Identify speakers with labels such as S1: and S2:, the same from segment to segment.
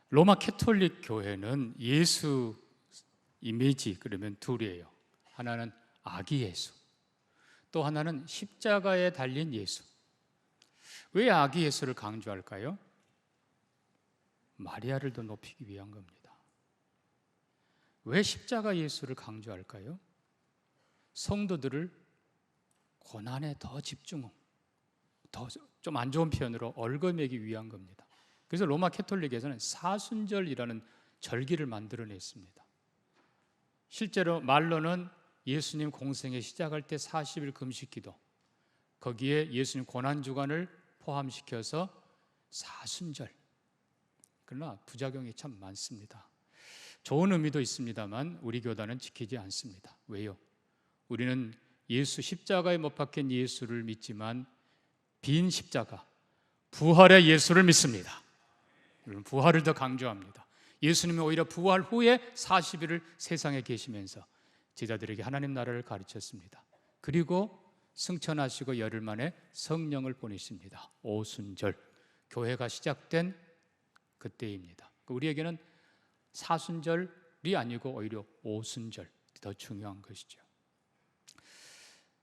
S1: 로마 캐톨릭 교회는 예수 이미지 그러면 둘이에요. 하나는 아기 예수, 또 하나는 십자가에 달린 예수. 왜 아기 예수를 강조할까요? 마리아를 더 높이기 위한 겁니다. 왜 십자가 예수를 강조할까요? 성도들을 고난에 더 집중, 더 좀 안 좋은 표현으로 얽어매기 위한 겁니다. 그래서 로마 캐톨릭에서는 사순절이라는 절기를 만들어냈습니다. 실제로 말로는 예수님 공생애 시작할 때 40일 금식기도, 거기에 예수님 고난주간을 포함시켜서 사순절. 그러나 부작용이 참 많습니다. 좋은 의미도 있습니다만 우리 교단은 지키지 않습니다. 왜요? 우리는 예수 십자가에 못 박힌 예수를 믿지만 빈 십자가, 부활의 예수를 믿습니다. 부활을 더 강조합니다. 예수님이 오히려 부활 후에 40일을 세상에 계시면서 제자들에게 하나님 나라를 가르쳤습니다. 그리고 승천하시고 열흘 만에 성령을 보내십니다. 오순절, 교회가 시작된 그때입니다. 우리에게는 사순절이 아니고 오히려 오순절, 더 중요한 것이죠.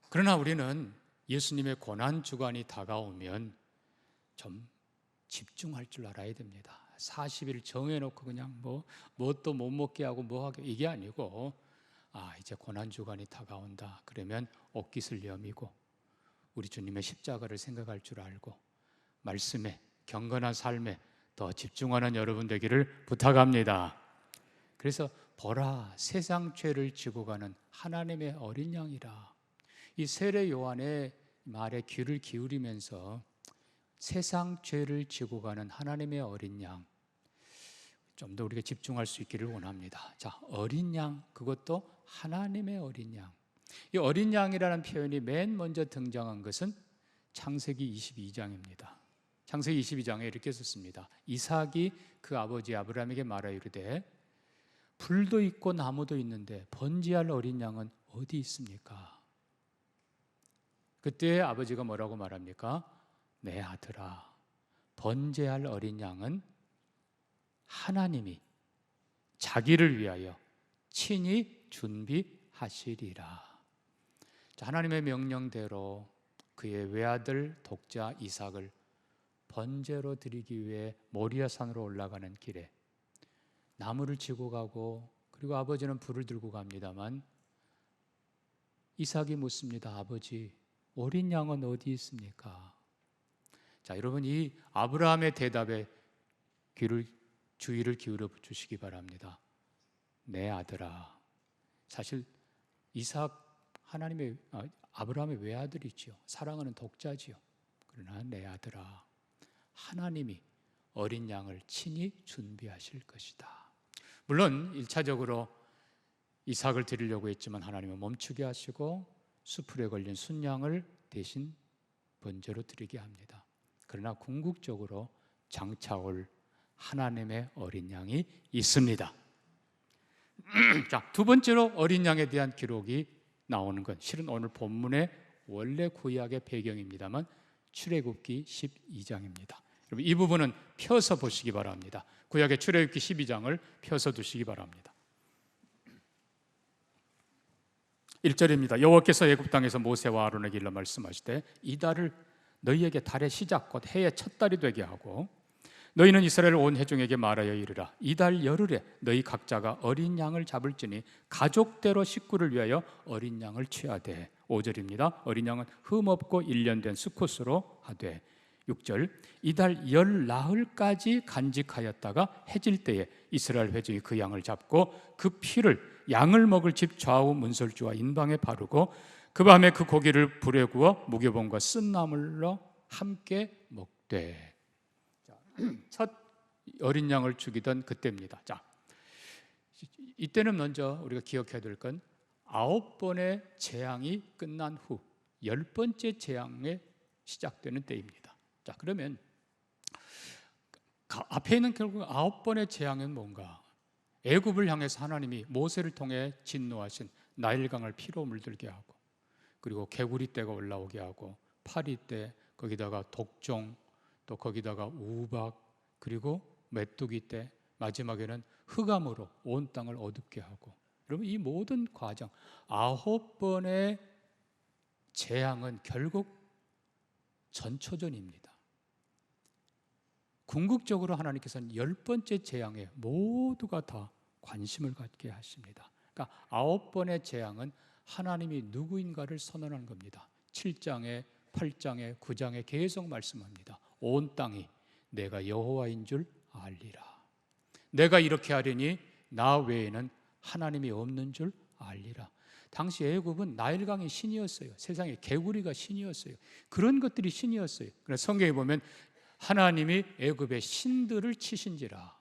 S1: 그러나 우리는 예수님의 고난주간이 다가오면 좀 집중할 줄 알아야 됩니다. 40일 정해놓고 그냥 뭣도 못 먹게 하고 뭐하게, 이게 아니고 이제 고난주간이 다가온다 그러면 옷깃을 여미고 우리 주님의 십자가를 생각할 줄 알고 말씀에, 경건한 삶에 더 집중하는 여러분 되기를 부탁합니다. 그래서 보라, 세상 죄를 지고 가는 하나님의 어린 양이라. 이 세례 요한의 말에 귀를 기울이면서 세상 죄를 지고 가는 하나님의 어린 양, 좀 더 우리가 집중할 수 있기를 원합니다. 자, 어린 양, 그것도 하나님의 어린 양. 이 어린 양이라는 표현이 맨 먼저 등장한 것은 창세기 22장입니다. 창세기 22장에 이렇게 썼습니다. 이삭이 그 아버지 아브라함에게 말하여 이르되 불도 있고 나무도 있는데 번제할 어린 양은 어디 있습니까? 그때 아버지가 뭐라고 말합니까? 내 아들아, 번제할 어린 양은 하나님이 자기를 위하여 친히 준비하시리라. 자, 하나님의 명령대로 그의 외아들 독자 이삭을 번제로 드리기 위해 모리아 산으로 올라가는 길에 나무를 지고 가고, 그리고 아버지는 불을 들고 갑니다만 이삭이 묻습니다. 아버지, 어린 양은 어디 있습니까? 자, 여러분, 이 아브라함의 대답에 주의를 기울여 주시기 바랍니다. 내 아들아. 사실 이삭 아브라함의 외아들이지요. 사랑하는 독자지요. 그러나 내 아들아, 하나님이 어린 양을 친히 준비하실 것이다. 물론 1차적으로 이삭을 드리려고 했지만 하나님은 멈추게 하시고 수풀에 걸린 순양을 대신 번제로 드리게 합니다. 그러나 궁극적으로 장차올 하나님의 어린 양이 있습니다. 자, 두 번째로 어린 양에 대한 기록이 나오는 건 실은 오늘 본문의 원래 구약의 배경입니다만 출애굽기 12장입니다. 여러분, 이 부분은 펴서 보시기 바랍니다. 구약의 출애굽기 12장을 펴서 두시기 바랍니다. 1절입니다. 여호와께서 애굽 땅에서 모세와 아론에게 일러 말씀하시되 이 달을 너희에게 달의 시작 곧 해의 첫 달이 되게 하고 너희는 이스라엘 온 회중에게 말하여 이르라. 이 달 열흘에 너희 각자가 어린 양을 잡을지니 가족대로 식구를 위하여 어린 양을 취하되. 5절입니다. 어린 양은 흠없고 1년 된 수컷으로 하되. 6절, 이 달 열나흘까지 간직하였다가 해질 때에 이스라엘 회중이 그 양을 잡고 그 피를 양을 먹을 집 좌우 문설주와 인방에 바르고 그 밤에 그 고기를 불에 구워 무교봉과 쓴 나물로 함께 먹되. 첫 어린 양을 죽이던 그때입니다. 자, 이때는 먼저 우리가 기억해야 될 건 9번의 재앙이 끝난 후 10번째 재앙에 시작되는 때입니다. 자, 그러면 앞에 있는 결국 9번의 재앙은 뭔가? 애굽을 향해서 하나님이 모세를 통해 진노하신 나일강을 피로 물들게 하고, 그리고 개구리 떼가 올라오게 하고, 파리 떼, 거기다가 독종, 또 거기다가 우박, 그리고 메뚜기 떼, 마지막에는 흑암으로 온 땅을 어둡게 하고, 여러분 이 모든 과정 9번의 재앙은 결국 전초전입니다. 궁극적으로 하나님께서는 10번째 재앙에 모두가 다 관심을 갖게 하십니다. 그러니까 9번의 재앙은 하나님이 누구인가를 선언하는 겁니다. 7장에 8장에 9장에 계속 말씀합니다. 온 땅이 내가 여호와인 줄 알리라. 내가 이렇게 하려니 나 외에는 하나님이 없는 줄 알리라. 당시 애굽은 나일강이 신이었어요. 세상에 개구리가 신이었어요. 그런 것들이 신이었어요. 그래서 성경에 보면 하나님이 애굽의 신들을 치신지라.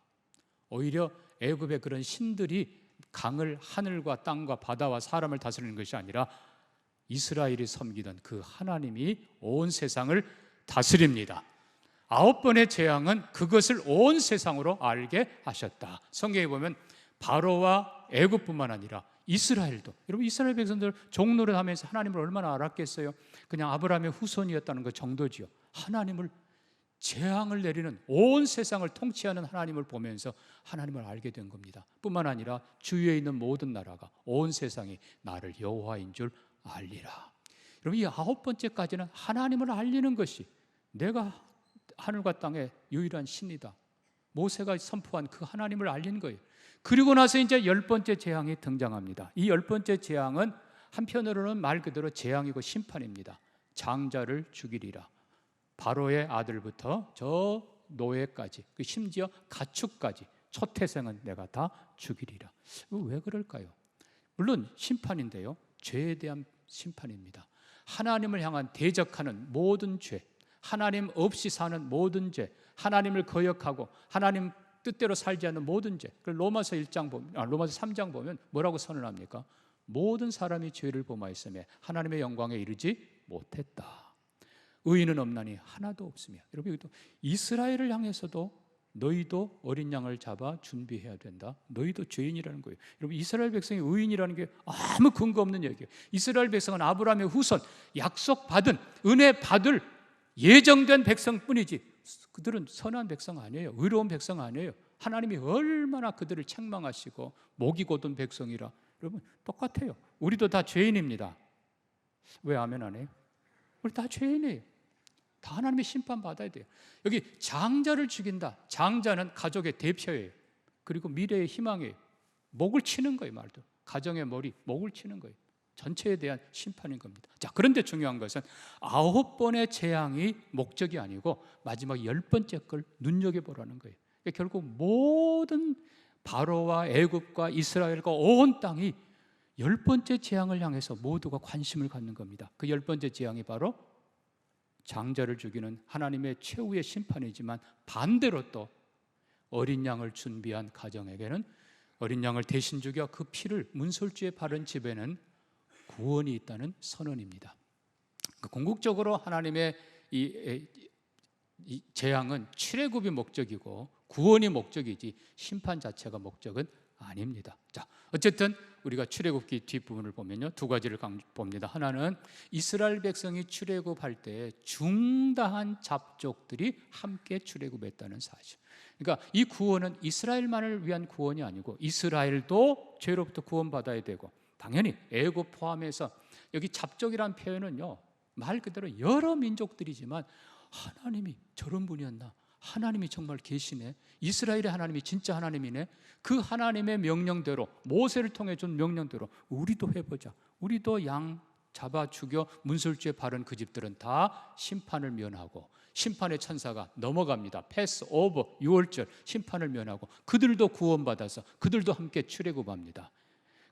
S1: 오히려 애굽의 그런 신들이 강을, 하늘과 땅과 바다와 사람을 다스리는 것이 아니라 이스라엘이 섬기던 그 하나님이 온 세상을 다스립니다. 9번의 재앙은 그것을 온 세상으로 알게 하셨다. 성경에 보면 바로와 애굽뿐만 아니라 이스라엘도, 여러분 이스라엘 백성들 종노릇하면서 하나님을 얼마나 알았겠어요? 그냥 아브라함의 후손이었다는 것 정도지요. 하나님을, 재앙을 내리는 온 세상을 통치하는 하나님을 보면서 하나님을 알게 된 겁니다. 뿐만 아니라 주위에 있는 모든 나라가, 온 세상이 나를 여호와인 줄 알리라. 여러분 이 9번째까지는 하나님을 알리는 것이, 내가 하늘과 땅의 유일한 신이다, 모세가 선포한 그 하나님을 알리는 거예요. 그리고 나서 이제 10번째 재앙이 등장합니다. 이 10번째 재앙은 한편으로는 말 그대로 재앙이고 심판입니다. 장자를 죽이리라. 바로의 아들부터 저 노예까지, 심지어 가축까지, 초태생은 내가 다 죽이리라. 왜 그럴까요? 물론 심판인데요, 죄에 대한 심판입니다. 하나님을 향한 대적하는 모든 죄, 하나님 없이 사는 모든 죄, 하나님을 거역하고 하나님 뜻대로 살지 않는 모든 죄. 로마서 3장 보면 뭐라고 선언합니까? 모든 사람이 죄를 범하였으며 하나님의 영광에 이르지 못했다. 의인은 없나니 하나도 없으며. 여러분 이것도 이스라엘을 향해서도 너희도 어린 양을 잡아 준비해야 된다. 너희도 죄인이라는 거예요. 여러분 이스라엘 백성이 의인이라는 게 아무 근거 없는 얘기예요. 이스라엘 백성은 아브라함의 후손, 약속받은, 은혜 받을 예정된 백성뿐이지 그들은 선한 백성 아니에요. 의로운 백성 아니에요. 하나님이 얼마나 그들을 책망하시고 목이 곧은 백성이라. 여러분 똑같아요. 우리도 다 죄인입니다. 왜 아멘 안 해요? 우리 다 죄인이에요. 다 하나님의 심판 받아야 돼요. 여기 장자를 죽인다. 장자는 가족의 대표예요. 그리고 미래의 희망이에요. 목을 치는 거예요. 말도 가정의 머리, 목을 치는 거예요. 전체에 대한 심판인 겁니다. 자, 그런데 중요한 것은 9번의 재앙이 목적이 아니고 마지막 10번째 걸 눈여겨보라는 거예요. 그러니까 결국 모든 바로와 애굽과 이스라엘과 온 땅이 10번째 재앙을 향해서 모두가 관심을 갖는 겁니다. 그 10번째 재앙이 바로 장자를 죽이는 하나님의 최후의 심판이지만 반대로 또 어린 양을 준비한 가정에게는 어린 양을 대신 죽여 그 피를 문설주에 바른 집에는 구원이 있다는 선언입니다. 궁극적으로 하나님의 이 재앙은 출애굽이 목적이고 구원이 목적이지 심판 자체가 목적은 아닙니다. 자, 어쨌든 우리가 출애굽기 뒷부분을 보면요, 두 가지를 봅니다. 하나는 이스라엘 백성이 출애굽할 때 중다한 잡족들이 함께 출애굽했다는 사실. 그러니까 이 구원은 이스라엘만을 위한 구원이 아니고 이스라엘도 죄로부터 구원받아야 되고, 당연히 애굽 포함해서, 여기 잡족이란 표현은요 말 그대로 여러 민족들이지만 하나님이 저런 분이었나, 하나님이 정말 계시네, 이스라엘의 하나님이 진짜 하나님이네, 그 하나님의 명령대로 모세를 통해 준 명령대로 우리도 해보자. 우리도 양 잡아 죽여 문설주에 바른 그 집들은 다 심판을 면하고, 심판의 천사가 넘어갑니다. 패스 오버, 6월절 심판을 면하고 그들도 구원받아서 그들도 함께 출애굽합니다.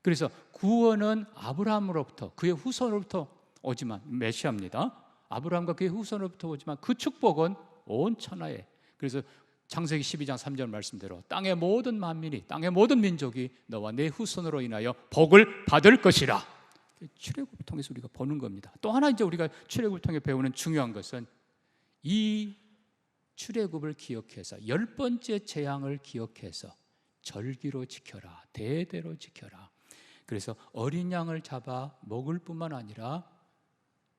S1: 그래서 구원은 아브라함으로부터 그의 후손으로부터 오지만, 메시아입니다. 아브라함과 그의 후손으로부터 오지만 그 축복은 온 천하에, 그래서 창세기 12장 3절 말씀대로 땅의 모든 만민이, 땅의 모든 민족이 너와 내 후손으로 인하여 복을 받을 것이라. 출애굽을 통해서 우리가 보는 겁니다. 또 하나 이제 우리가 출애굽을 통해 배우는 중요한 것은 이 출애굽을 기억해서 10번째 재앙을 기억해서 절기로 지켜라, 대대로 지켜라. 그래서 어린 양을 잡아 먹을 뿐만 아니라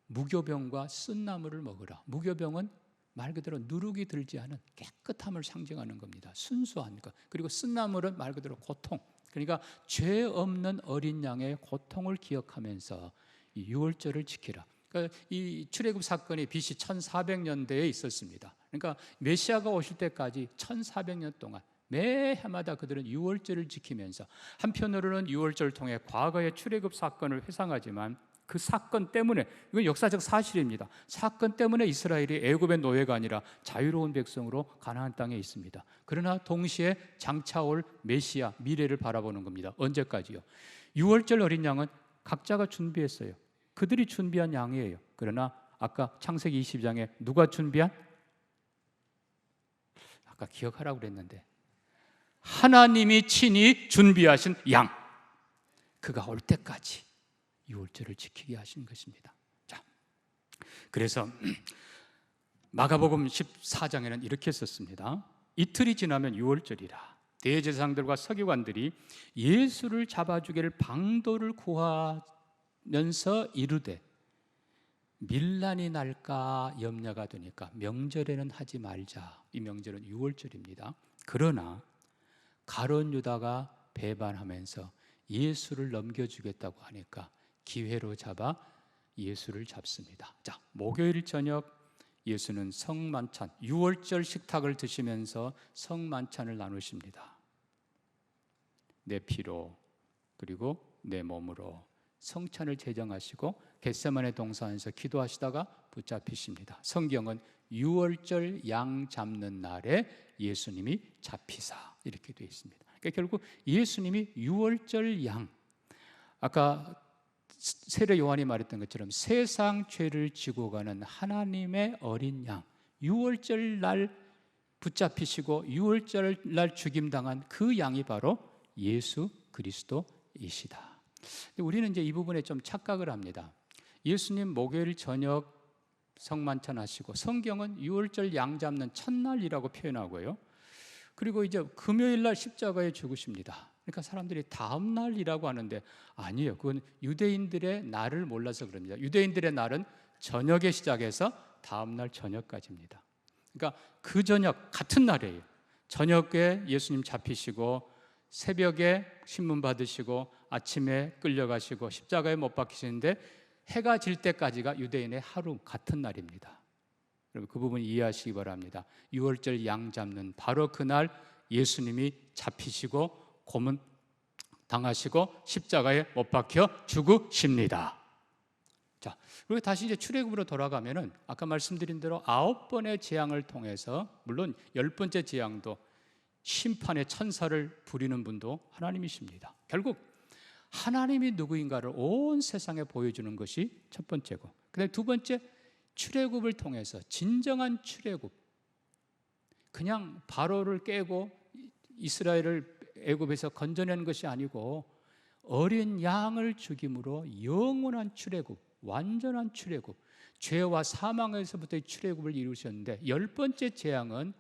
S1: 무교병과 쓴나물을 먹으라. 무교병은 말 그대로 누룩이 들지 않은 깨끗함을 상징하는 겁니다. 순수한 것. 그리고 쓴나물은 말 그대로 고통. 그러니까 죄 없는 어린 양의 고통을 기억하면서 이 유월절을 지키라. 그러니까 이 출애굽 사건이 BC 1400년대에 있었습니다. 그러니까 메시아가 오실 때까지 1400년 동안 매 해마다 그들은 유월절을 지키면서, 한편으로는 유월절을 통해 과거의 출애굽 사건을 회상하지만 그 사건 때문에, 이건 역사적 사실입니다. 사건 때문에 이스라엘이 애굽의 노예가 아니라 자유로운 백성으로 가나안 땅에 있습니다. 그러나 동시에 장차올 메시아 미래를 바라보는 겁니다. 언제까지요? 유월절 어린 양은 각자가 준비했어요. 그들이 준비한 양이에요. 그러나 아까 창세기 22장에 누가 준비한? 아까 기억하라고 그랬는데 하나님이 친히 준비하신 양, 그가 올 때까지 유월절을 지키게 하신 것입니다. 자, 그래서 마가복음 14장에는 이렇게 썼습니다. 이틀이 지나면 유월절이라. 대제사장들과 서기관들이 예수를 잡아주기를 방도를 구하면서 이르되 밀란이 날까 염려가 되니까 명절에는 하지 말자. 이 명절은 유월절입니다. 그러나 가룟 유다가 배반하면서 예수를 넘겨주겠다고 하니까 기회로 잡아 예수를 잡습니다. 자, 목요일 저녁 예수는 성만찬, 유월절 식탁을 드시면서 성만찬을 나누십니다. 내 피로 그리고 내 몸으로 성찬을 제정하시고 겟세마네 동산에서 기도하시다가 붙잡히십니다. 성경은 유월절 양 잡는 날에 예수님이 잡히사 이렇게 되어 있습니다. 그러니까 결국 예수님이 유월절 양, 아까 세례 요한이 말했던 것처럼 세상 죄를 지고 가는 하나님의 어린 양, 유월절 날 붙잡히시고 유월절 날 죽임당한 그 양이 바로 예수 그리스도이시다. 우리는 이제 이 부분에 좀 착각을 합니다. 예수님 목요일 저녁 성만찬 하시고 성경은 유월절 양 잡는 첫날이라고 표현하고요. 그리고 이제 금요일 날 십자가에 죽으십니다. 그러니까 사람들이 다음 날이라고 하는데 아니에요. 그건 유대인들의 날을 몰라서 그럽니다. 유대인들의 날은 저녁에 시작해서 다음 날 저녁까지입니다. 그러니까 그 저녁 같은 날이에요. 저녁에 예수님 잡히시고 새벽에 신문 받으시고 아침에 끌려가시고 십자가에 못 박히시는데 해가 질 때까지가 유대인의 하루 같은 날입니다. 여러분 그 부분 이해하시기 바랍니다. 유월절 양 잡는 바로 그날 예수님이 잡히시고 고문 당하시고 십자가에 못 박혀 죽으십니다. 자, 그리고 다시 이제 출애굽으로 돌아가면은 아까 말씀드린 대로 9번의 재앙을 통해서, 물론 10번째 재앙도 심판의 천사를 부리는 분도 하나님이십니다. 결국 하나님이 누구인가를 온 세상에 보여주는 것이 첫 번째고, 그다음에 두 번째, 출애굽을 통해서 진정한 출애굽, 그냥 바로를 깨고 이스라엘을 애굽에서 건져낸 것이 아니고 어린 양을 죽임으로 영원한 출애굽, 완전한 출애굽, 죄와 사망에서부터의 출애굽을 이루셨는데 10번째 재앙은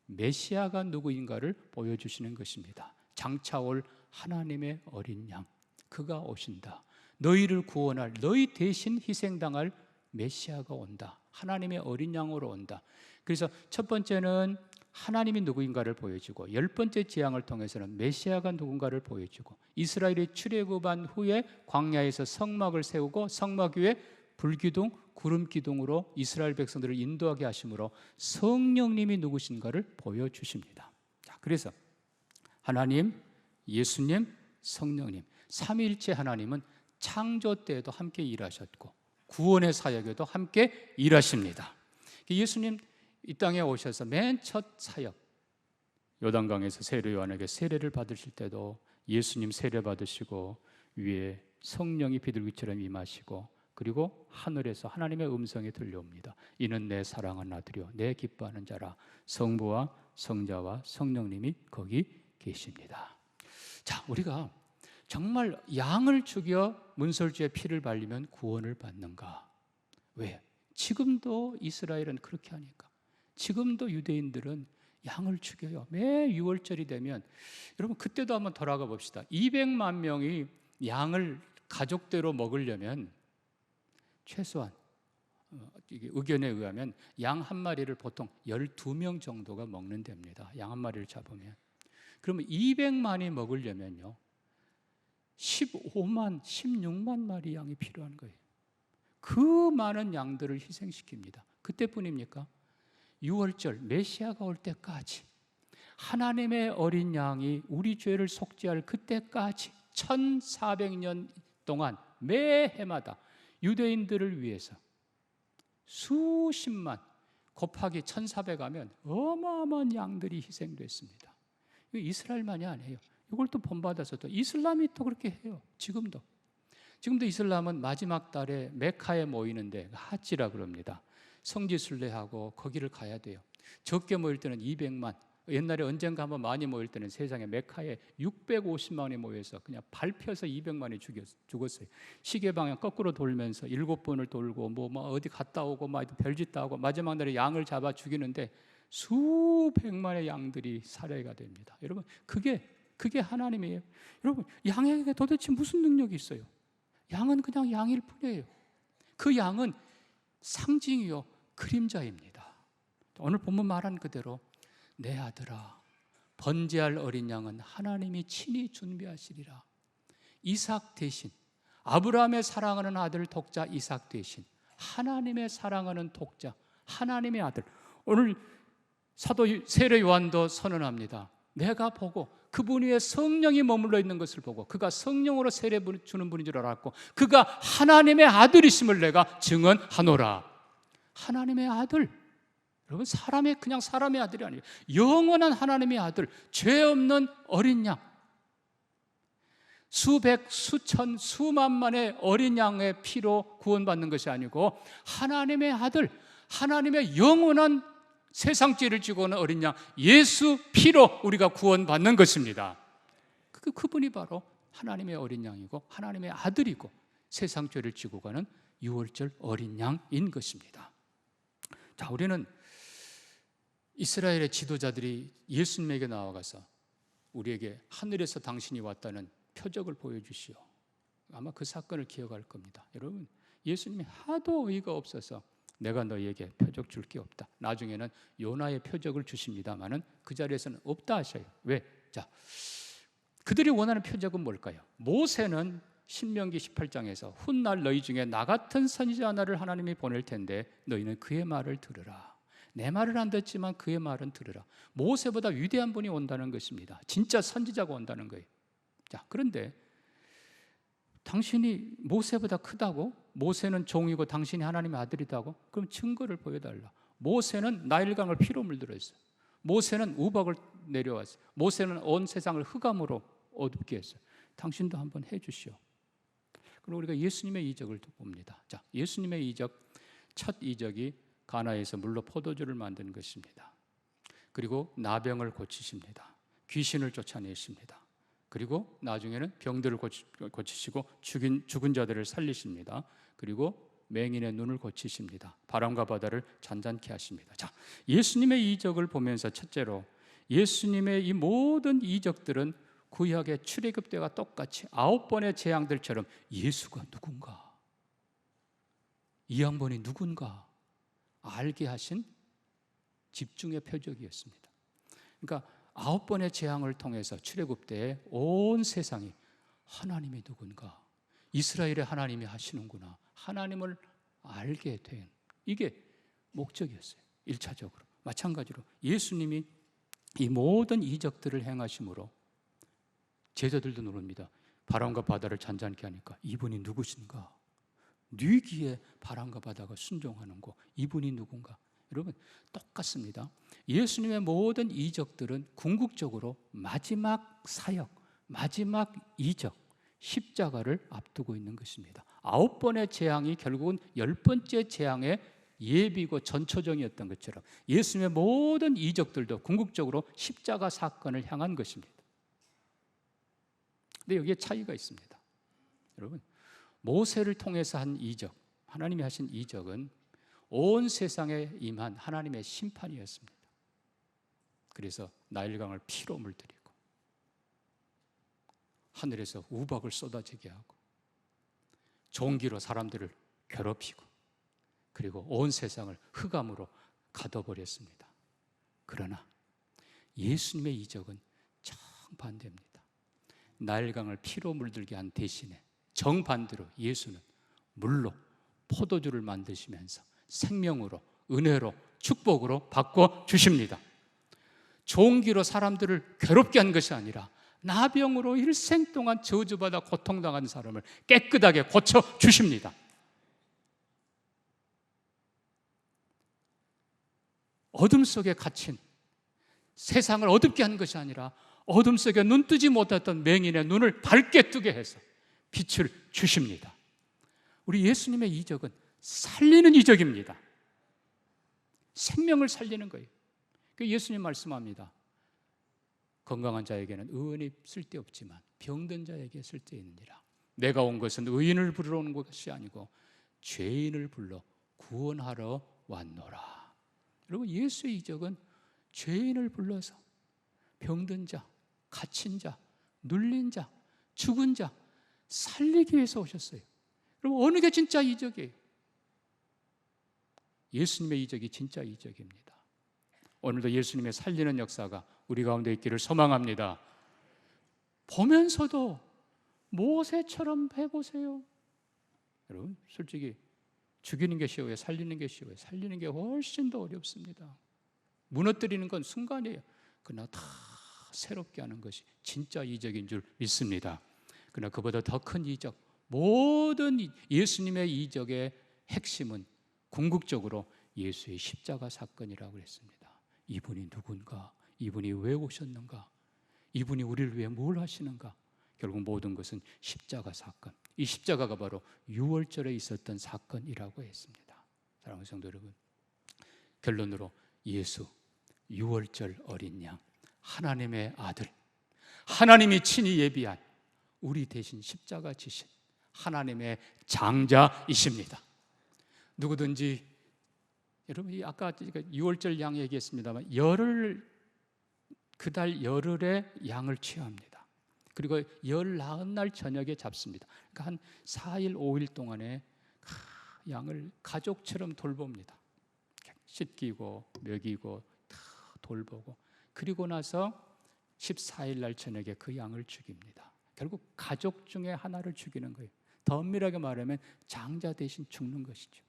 S1: 메시아가 누구인가를 보여주시는 것입니다. 장차올 하나님의 어린 양, 그가 오신다. 너희를 구원할, 너희 대신 희생당할 메시아가 온다. 하나님의 어린 양으로 온다. 그래서 첫 번째는 하나님이 누구인가를 보여주고 10번째 재앙을 통해서는 메시아가 누군가를 보여주고 이스라엘이 출애굽한 후에 광야에서 성막을 세우고 성막 위에 불기둥, 구름기둥으로 이스라엘 백성들을 인도하게 하심으로 성령님이 누구신가를 보여주십니다. 자, 그래서 하나님, 예수님, 성령님, 삼위일체 하나님은 창조 때에도 함께 일하셨고 구원의 사역에도 함께 일하십니다. 예수님 이 땅에 오셔서 맨 첫 사역, 요단강에서 세례 요한에게 세례를 받으실 때도 예수님 세례 받으시고 위에 성령이 비둘기처럼 임하시고 그리고 하늘에서 하나님의 음성이 들려옵니다. 이는 내 사랑하는 아들이요 내 기뻐하는 자라. 성부와 성자와 성령님이 거기 계십니다. 자, 우리가 정말 양을 죽여 문설주의 피를 발리면 구원을 받는가? 왜? 지금도 이스라엘은 그렇게 하니까. 지금도 유대인들은 양을 죽여요. 매 유월절이 되면. 여러분 그때도 한번 돌아가 봅시다. 200만 명이 양을 가족대로 먹으려면 최소한 이게 의견에 의하면 양 한 마리를 보통 12명 정도가 먹는답니다. 양 한 마리를 잡으면. 그러면 200만이 먹으려면요 15만, 16만 마리 양이 필요한 거예요. 그 많은 양들을 희생시킵니다. 그때뿐입니까? 6월절 메시아가 올 때까지 하나님의 어린 양이 우리 죄를 속죄할 그때까지 1400년 동안 매 해마다 유대인들을 위해서 수십만 곱하기 1400 하면 어마어마한 양들이 희생됐습니다. 이거 이스라엘만이 아니에요. 이걸 또 본받아서 또 이슬람이 또 그렇게 해요. 지금도 이슬람은 마지막 달에 메카에 모이는데 하지라 그럽니다. 성지 순례하고 거기를 가야 돼요. 적게 모일 때는 200만, 옛날에 언젠가 한번 많이 모일 때는 세상에 메카에 650만이 모여서 그냥 밟혀서 200만이 죽었어요. 시계 방향 거꾸로 돌면서 7번을 돌고 뭐 어디 갔다 오고 막 별짓 다 하고 마지막 날에 양을 잡아 죽이는데 수백만의 양들이 살해가 됩니다. 여러분 그게 하나님이에요. 여러분 양에게 도대체 무슨 능력이 있어요? 양은 그냥 양일 뿐이에요. 그 양은 상징이요 그림자입니다. 오늘 본문 말한 그대로 내 아들아 번제할 어린 양은 하나님이 친히 준비하시리라. 이삭 대신 아브라함의 사랑하는 아들 독자 이삭 대신 하나님의 사랑하는 독자 하나님의 아들. 오늘 사도 세례 요한도 선언합니다. 내가 보고 그분 위에 성령이 머물러 있는 것을 보고 그가 성령으로 세례 주는 분인 줄 알았고 그가 하나님의 아들이심을 내가 증언하노라. 하나님의 아들. 여러분 그냥 사람의 아들이 아니에요. 영원한 하나님의 아들, 죄 없는 어린 양. 수백, 수천, 수만만의 어린 양의 피로 구원받는 것이 아니고 하나님의 아들, 하나님의 영원한 세상 죄를 지고 오는 어린 양 예수 피로 우리가 구원받는 것입니다. 그분이 바로 하나님의 어린 양이고 하나님의 아들이고 세상 죄를 지고 가는 유월절 어린 양인 것입니다. 자, 우리는 이스라엘의 지도자들이 예수님에게 나와가서 우리에게 하늘에서 당신이 왔다는 표적을 보여주시오. 아마 그 사건을 기억할 겁니다. 여러분 예수님이 하도 어이가 없어서 내가 너희에게 표적 줄 게 없다. 나중에는 요나의 표적을 주십니다마는 그 자리에서는 없다 하셔요. 왜? 자, 그들이 원하는 표적은 뭘까요? 모세는 신명기 18장에서 훗날 너희 중에 나 같은 선지자 하나를 하나님이 보낼 텐데 너희는 그의 말을 들으라. 내 말을 안 듣지만 그의 말은 들으라. 모세보다 위대한 분이 온다는 것입니다. 진짜 선지자가 온다는 거예요. 자, 그런데 당신이 모세보다 크다고? 모세는 종이고 당신이 하나님의 아들이다고? 그럼 증거를 보여달라. 모세는 나일강을 피로 물들어 있어요. 모세는 우박을 내려왔어요. 모세는 온 세상을 흑암으로 어둡게 했어요. 당신도 한번 해주시오. 그리고 우리가 예수님의 이적을 또 봅니다. 자, 예수님의 이적, 첫 이적이 가나에서 물로 포도주를 만드는 것입니다. 그리고 나병을 고치십니다. 귀신을 쫓아내십니다. 그리고 나중에는 병들을 고치시고 죽은 자들을 살리십니다. 그리고 맹인의 눈을 고치십니다. 바람과 바다를 잔잔케 하십니다. 자, 예수님의 이적을 보면서 첫째로 예수님의 이 모든 이적들은 구약의 출애굽 때와 똑같이 9번의 재앙들처럼 예수가 누군가, 이 양반이 누군가 알게 하신 집중의 표적이었습니다. 그러니까 9번의 재앙을 통해서 출애굽 때에 온 세상이 하나님이 누군가, 이스라엘의 하나님이 하시는구나, 하나님을 알게 된, 이게 목적이었어요. 1차적으로. 마찬가지로 예수님이 이 모든 이적들을 행하심으로 제자들도 물습니다. 바람과 바다를 잔잔케 하니까 이분이 누구신가? 네 귀에 바람과 바다가 순종하는 거, 이분이 누군가? 여러분 똑같습니다. 예수님의 모든 이적들은 궁극적으로 마지막 사역, 마지막 이적, 십자가를 앞두고 있는 것입니다. 9번의 재앙이 결국은 10번째 재앙의 예비고 전초정이었던 것처럼 예수님의 모든 이적들도 궁극적으로 십자가 사건을 향한 것입니다. 근데 여기에 차이가 있습니다. 여러분, 모세를 통해서 한 이적, 하나님이 하신 이적은 온 세상에 임한 하나님의 심판이었습니다. 그래서 나일강을 피로 물들이고 하늘에서 우박을 쏟아지게 하고 종기로 사람들을 괴롭히고 그리고 온 세상을 흑암으로 가둬버렸습니다. 그러나 예수님의 이적은 정반대입니다. 나일강을 피로 물들게 한 대신에 정반대로 예수는 물로 포도주를 만드시면서 생명으로, 은혜로, 축복으로 바꿔주십니다. 종기로 사람들을 괴롭게 한 것이 아니라 나병으로 일생 동안 저주받아 고통당한 사람을 깨끗하게 고쳐주십니다. 어둠 속에 갇힌, 세상을 어둡게 한 것이 아니라 어둠 속에 눈뜨지 못했던 맹인의 눈을 밝게 뜨게 해서 빛을 주십니다. 우리 예수님의 이적은 살리는 이적입니다. 생명을 살리는 거예요. 예수님 말씀합니다. 건강한 자에게는 의원이 쓸데없지만 병든 자에게 쓸데있느니라. 내가 온 것은 의인을 부르러 온 것이 아니고 죄인을 불러 구원하러 왔노라. 여러분, 예수의 이적은 죄인을 불러서 병든 자, 갇힌 자, 눌린 자, 죽은 자 살리기 위해서 오셨어요. 여러분, 어느 게 진짜 이적이에요? 예수님의 이적이 진짜 이적입니다. 오늘도 예수님의 살리는 역사가 우리 가운데 있기를 소망합니다. 보면서도 모세처럼 해보세요. 여러분, 솔직히 죽이는 게 쉬워요? 살리는 게 쉬워요? 살리는 게 훨씬 더 어렵습니다. 무너뜨리는 건 순간이에요. 그러나 다 새롭게 하는 것이 진짜 이적인 줄 믿습니다. 그러나 그보다 더 큰 이적, 모든 예수님의 이적의 핵심은 궁극적으로 예수의 십자가 사건이라고 했습니다. 이분이 누군가? 이분이 왜 오셨는가? 이분이 우리를 위해 뭘 하시는가? 결국 모든 것은 십자가 사건. 이 십자가가 바로 유월절에 있었던 사건이라고 했습니다. 사랑하는 성도 여러분, 결론으로 예수, 유월절 어린 양, 하나님의 아들, 하나님이 친히 예비한 우리 대신 십자가 지신 하나님의 장자이십니다. 누구든지, 여러분, 아까 6월절 양 얘기했습니다만 그달 열흘에 양을 취합니다. 그리고 열 나은 날 저녁에 잡습니다. 그러니까 한 4일 5일 동안에 양을 가족처럼 돌봅니다. 씻기고 먹이고 돌보고, 그리고 나서 14일 날 저녁에 그 양을 죽입니다. 결국 가족 중에 하나를 죽이는 거예요. 더 엄밀하게 말하면 장자 대신 죽는 것이죠.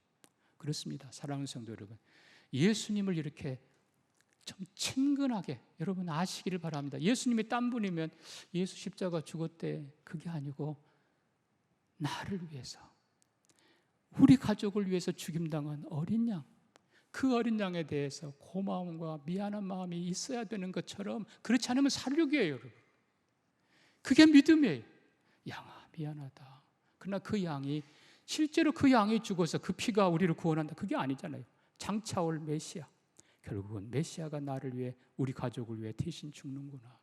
S1: 그렇습니다. 사랑하는 성도 여러분, 예수님을 이렇게 좀 친근하게 여러분 아시기를 바랍니다. 예수님이 딴 분이면 예수 십자가 죽었대, 그게 아니고 나를 위해서, 우리 가족을 위해서 죽임당한 어린 양, 그 어린 양에 대해서 고마움과 미안한 마음이 있어야 되는 것처럼, 그렇지 않으면 살육이에요. 여러분, 그게 믿음이에요. 양아 미안하다. 그러나 그 양이 실제로 그 양이 죽어서 그 피가 우리를 구원한다, 그게 아니잖아요. 장차올 메시아, 결국은 메시아가 나를 위해, 우리 가족을 위해 대신 죽는구나.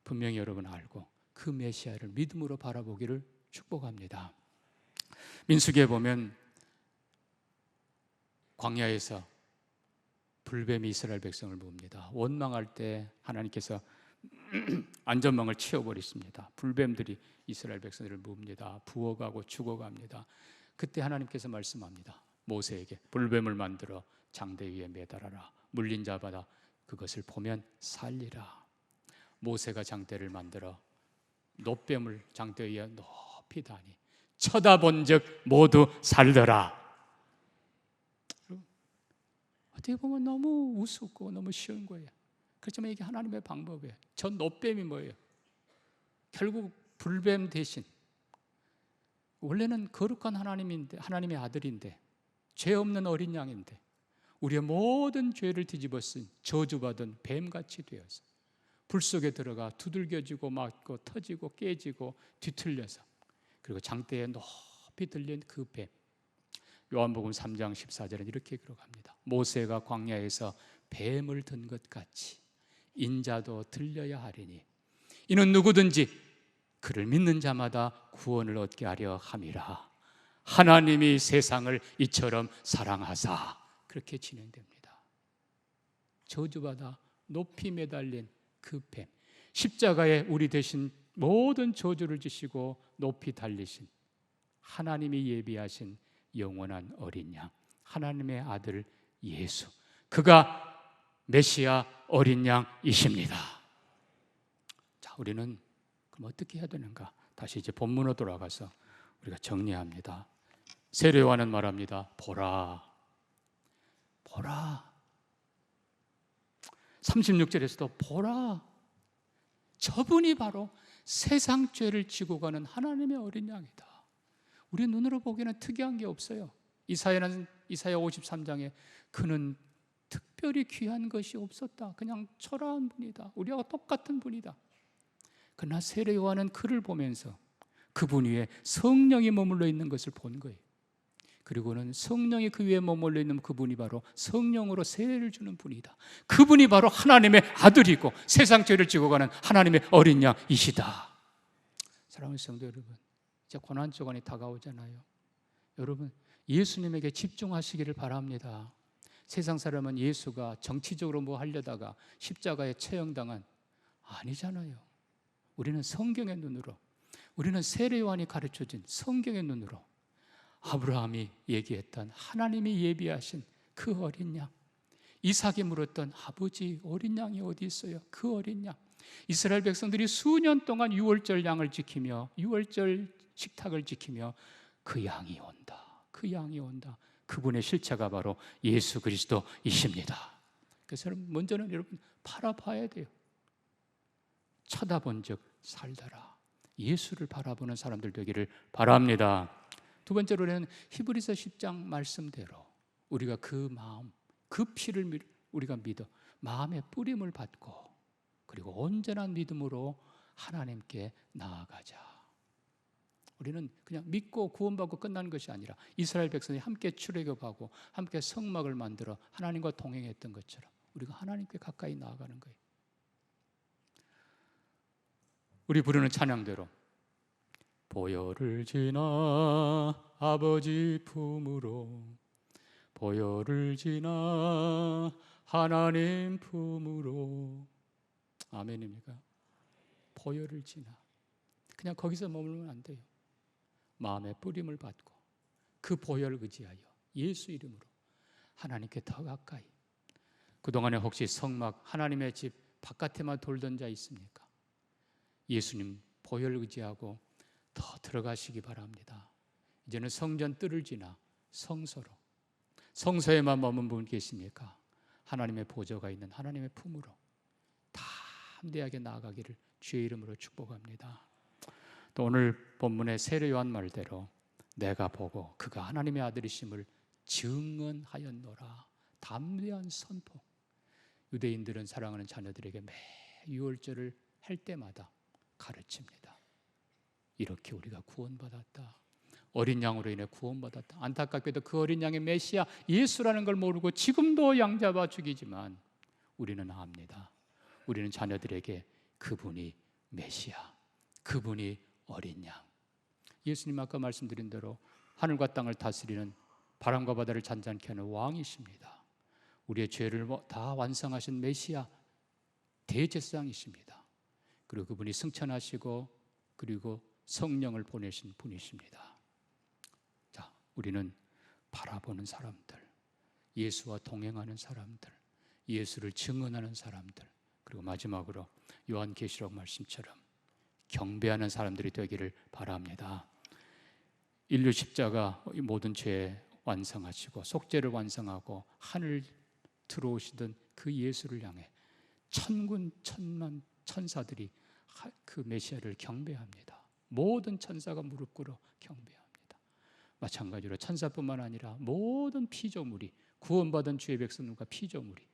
S1: 분명히 여러분 알고 그 메시아를 믿음으로 바라보기를 축복합니다. 민수기에 보면 광야에서 불뱀이 이스라엘 백성을 뭅니다. 원망할 때 하나님께서 안전망을 치워버리십니다. 불뱀들이 이스라엘 백성들을 뭅니다. 부어가고 죽어갑니다. 그때 하나님께서 말씀합니다. 모세에게 불뱀을 만들어 장대 위에 매달아라. 물린 자마다 그것을 보면 살리라. 모세가 장대를 만들어 놋뱀을 장대 위에 높이 다니 쳐다본 즉 모두 살더라. 어떻게 보면 너무 우습고 너무 쉬운 거예요. 그렇지만 이게 하나님의 방법이에요. 저 놋뱀이 뭐예요? 결국 불뱀 대신, 원래는 거룩한 하나님인데, 하나님의 아들인데, 죄 없는 어린 양인데 우리의 모든 죄를 뒤집어 쓴 저주받은 뱀같이 되어서 불 속에 들어가 두들겨지고 맞고 터지고 깨지고 뒤틀려서, 그리고 장대에 높이 들린 그 뱀, 요한복음 3장 14절은 이렇게 기록합니다. 모세가 광야에서 뱀을 든 것 같이 인자도 들려야 하리니 이는 누구든지 그를 믿는 자마다 구원을 얻게 하려 함이라. 하나님이 세상을 이처럼 사랑하사. 그렇게 진행됩니다. 저주받아 높이 매달린 그 뱀, 십자가에 우리 대신 모든 저주를 지시고 높이 달리신 하나님이 예비하신 영원한 어린 양, 하나님의 아들 예수, 그가 메시아 어린 양이십니다. 자, 우리는 그럼 어떻게 해야 되는가? 다시 이제 본문으로 돌아가서 우리가 정리합니다. 세례 요한은 말합니다. 보라, 보라. 36절에서도 보라, 저분이 바로 세상 죄를 지고 가는 하나님의 어린 양이다. 우리 눈으로 보기에는 특이한 게 없어요. 이사야 53장에 그는 특별히 귀한 것이 없었다. 그냥 초라한 분이다. 우리와 똑같은 분이다. 그러나 세례 요한은 그를 보면서 그분 위에 성령이 머물러 있는 것을 본 거예요. 그리고는 성령이 그 위에 머물러 있는 그분이 바로 성령으로 세례를 주는 분이다. 그분이 바로 하나님의 아들이고 세상 죄를 지고 가는 하나님의 어린 양이시다. 사랑하는 성도 여러분, 이제 고난주간이 다가오잖아요. 여러분, 예수님에게 집중하시기를 바랍니다. 세상 사람은 예수가 정치적으로 뭐 하려다가 십자가에 처형당한, 아니잖아요. 우리는 성경의 눈으로, 우리는 세례 요한이 가르쳐준 성경의 눈으로 아브라함이 얘기했던 하나님이 예비하신 그 어린 양, 이삭이 물었던 아버지 어린 양이 어디 있어요? 그 어린 양. 이스라엘 백성들이 수년 동안 유월절 양을 지키며 유월절 식탁을 지키며 그 양이 온다, 그 양이 온다. 그분의 실체가 바로 예수 그리스도이십니다. 그래서 먼저는 여러분 바라봐야 돼요. 쳐다본 즉 살더라. 예수를 바라보는 사람들 되기를 바랍니다. 두 번째로는 히브리서 10장 말씀대로 우리가 그 마음, 그 피를 우리가 믿어 마음의 뿌림을 받고 그리고 온전한 믿음으로 하나님께 나아가자. 우리는 그냥 믿고 구원받고 끝나는 것이 아니라 이스라엘 백성이 함께 출애굽하고 함께 성막을 만들어 하나님과 동행했던 것처럼 우리가 하나님께 가까이 나아가는 거예요. 우리 부르는 찬양대로 보혈을 지나 아버지 품으로, 보혈을 지나 하나님 품으로. 아멘입니까? 보혈을 지나. 그냥 거기서 머물면 안 돼요. 마음의 뿌림을 받고 그 보혈을 의지하여 예수 이름으로 하나님께 더 가까이. 그동안에 혹시 성막 하나님의 집 바깥에만 돌던 자 있습니까? 예수님 보혈을 의지하고 더 들어가시기 바랍니다. 이제는 성전 뜰을 지나 성소로, 성소에만 머문 분 계십니까? 하나님의 보좌가 있는 하나님의 품으로 담대하게 나아가기를 주의 이름으로 축복합니다. 또 오늘 본문의 세례 요한 말대로 내가 보고 그가 하나님의 아들이심을 증언하였노라. 담대한 선포. 유대인들은 사랑하는 자녀들에게 매 유월절을 할 때마다 가르칩니다. 이렇게 우리가 구원받았다. 어린 양으로 인해 구원받았다. 안타깝게도 그 어린 양의 메시아 예수라는 걸 모르고 지금도 양잡아 죽이지만 우리는 압니다. 우리는 자녀들에게 그분이 메시아, 그분이 어린 양. 예수님 아까 말씀드린 대로 하늘과 땅을 다스리는, 바람과 바다를 잔잔케 하는 왕이십니다. 우리의 죄를 다 완성하신 메시아 대제사장이십니다. 그리고 그분이 승천하시고 그리고 성령을 보내신 분이십니다. 자, 우리는 바라보는 사람들, 예수와 동행하는 사람들, 예수를 증언하는 사람들, 그리고 마지막으로 요한계시록 말씀처럼 경배하는 사람들이 되기를 바랍니다. 인류 십자가 모든 죄 완성하시고 속죄를 완성하고 하늘 들어오시던 그 예수를 향해 천군 천만 천사들이 그 메시아를 경배합니다. 모든 천사가 무릎 꿇어 경배합니다. 마찬가지로 천사뿐만 아니라 모든 피조물이, 구원받은 주의 백성들과 피조물이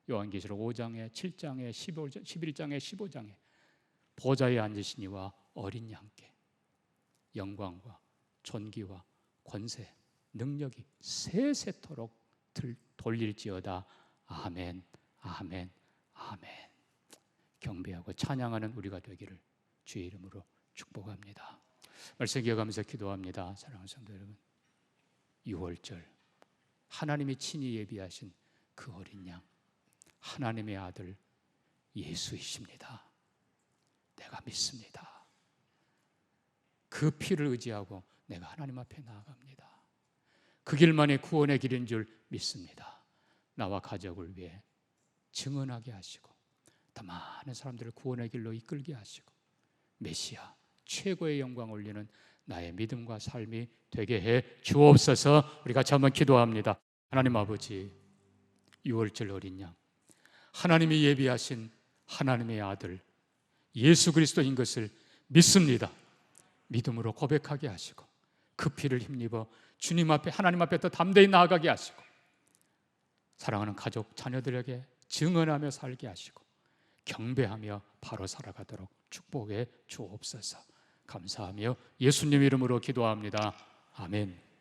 S1: 요한계시록 5장에 7장에 11장에 15장에 보좌에 앉으신 이와 어린 양께 영광과 존귀와 권세, 능력이 세세토록 돌릴지어다. 아멘, 아멘, 아멘. 경배하고 찬양하는 우리가 되기를 주의 이름으로 축복합니다. 말씀 기억하면서 기도합니다. 사랑하는 성도 여러분, 6월절 하나님이 친히 예비하신 그 어린 양, 하나님의 아들 예수이십니다. 내가 믿습니다. 그 피를 의지하고 내가 하나님 앞에 나아갑니다. 그 길만이 구원의 길인 줄 믿습니다. 나와 가족을 위해 증언하게 하시고 더 많은 사람들을 구원의 길로 이끌게 하시고 메시아 최고의 영광 올리는 나의 믿음과 삶이 되게 해 주옵소서. 우리 같이 한번 기도합니다. 하나님 아버지, 6월절 어린 양, 하나님이 예비하신 하나님의 아들 예수 그리스도인 것을 믿습니다. 믿음으로 고백하게 하시고 그 피를 힘입어 주님 앞에, 하나님 앞에 더 담대히 나아가게 하시고 사랑하는 가족, 자녀들에게 증언하며 살게 하시고 경배하며 바로 살아가도록 축복해 주옵소서. 감사하며 예수님 이름으로 기도합니다. 아멘.